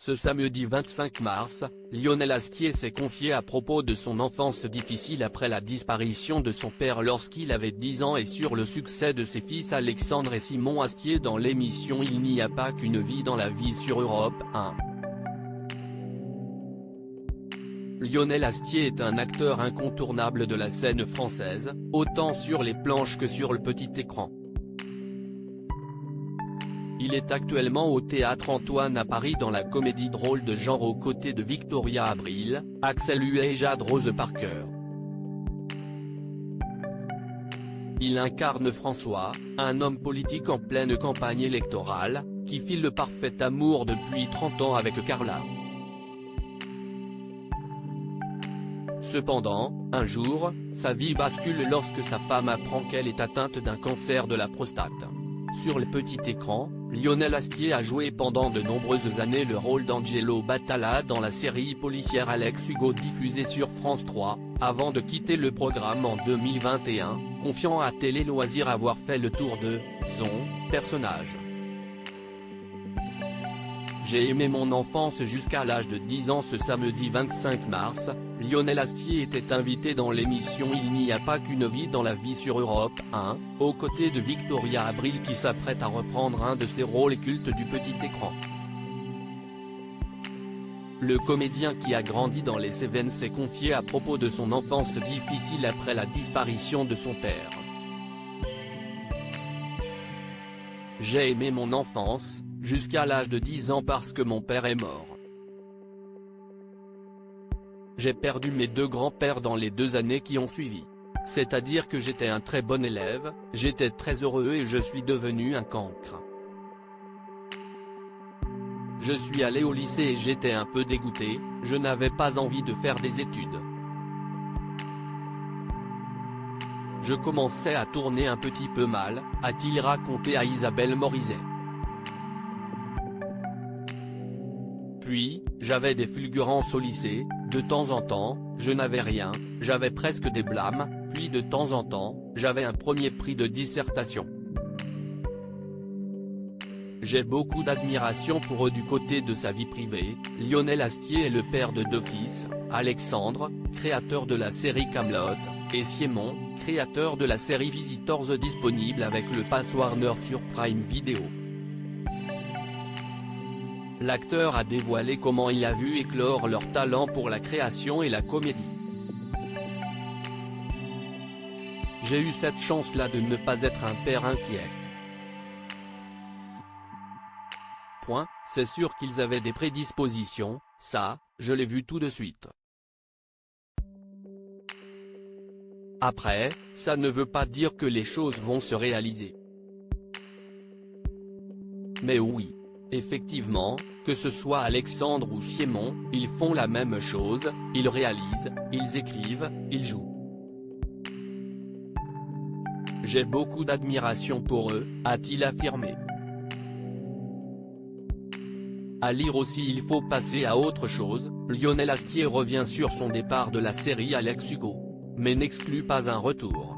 Ce samedi 25 mars, Lionel Astier s'est confié à propos de son enfance difficile après la disparition de son père lorsqu'il avait 10 ans et sur le succès de ses fils Alexandre et Simon Astier dans l'émission Il n'y a pas qu'une vie dans la vie sur Europe 1. Lionel Astier est un acteur incontournable de la scène française, autant sur les planches que sur le petit écran. Il est actuellement au Théâtre Antoine à Paris dans la comédie drôle de genre aux côtés de Victoria Abril, Axel Huet et Jade Rose Parker. Il incarne François, un homme politique en pleine campagne électorale, qui file le parfait amour depuis 30 ans avec Carla. Cependant, un jour, sa vie bascule lorsque sa femme apprend qu'elle est atteinte d'un cancer de la prostate. Sur le petit écran, Lionel Astier a joué pendant de nombreuses années le rôle d'Angelo Battala dans la série policière Alex Hugo diffusée sur France 3, avant de quitter le programme en 2021, confiant à Télé Loisirs avoir fait le tour de son personnage. J'ai aimé mon enfance jusqu'à l'âge de 10 ans. Ce samedi 25 mars, Lionel Astier était invité dans l'émission Il n'y a pas qu'une vie dans la vie sur Europe 1, aux côtés de Victoria Abril qui s'apprête à reprendre un de ses rôles cultes du petit écran. Le comédien qui a grandi dans les Cévennes s'est confié à propos de son enfance difficile après la disparition de son père. J'ai aimé mon enfance jusqu'à l'âge de 10 ans parce que mon père est mort. J'ai perdu mes deux grands-pères dans les 2 années qui ont suivi. C'est-à-dire que j'étais un très bon élève, j'étais très heureux et je suis devenu un cancre. Je suis allé au lycée et j'étais un peu dégoûté, je n'avais pas envie de faire des études. Je commençais à tourner un petit peu mal, a-t-il raconté à Isabelle Morizet. Puis, j'avais des fulgurances au lycée, de temps en temps, je n'avais rien, j'avais presque des blâmes, puis de temps en temps, j'avais un premier prix de dissertation. J'ai beaucoup d'admiration pour eux du côté de sa vie privée. Lionel Astier est le père de 2 fils, Alexandre, créateur de la série Kaamelott, et Simon, créateur de la série Visitors disponible avec le pass Warner sur Prime Video. L'acteur a dévoilé comment il a vu éclore leur talent pour la création et la comédie. J'ai eu cette chance-là de ne pas être un père inquiet. C'est sûr qu'ils avaient des prédispositions, ça, je l'ai vu tout de suite. Après, ça ne veut pas dire que les choses vont se réaliser. Mais oui. Effectivement, que ce soit Alexandre ou Simon, ils font la même chose, ils réalisent, ils écrivent, ils jouent. J'ai beaucoup d'admiration pour eux, a-t-il affirmé. À lire aussi Il faut passer à autre chose, Lionel Astier revient sur son départ de la série Alex Hugo, mais n'exclut pas un retour.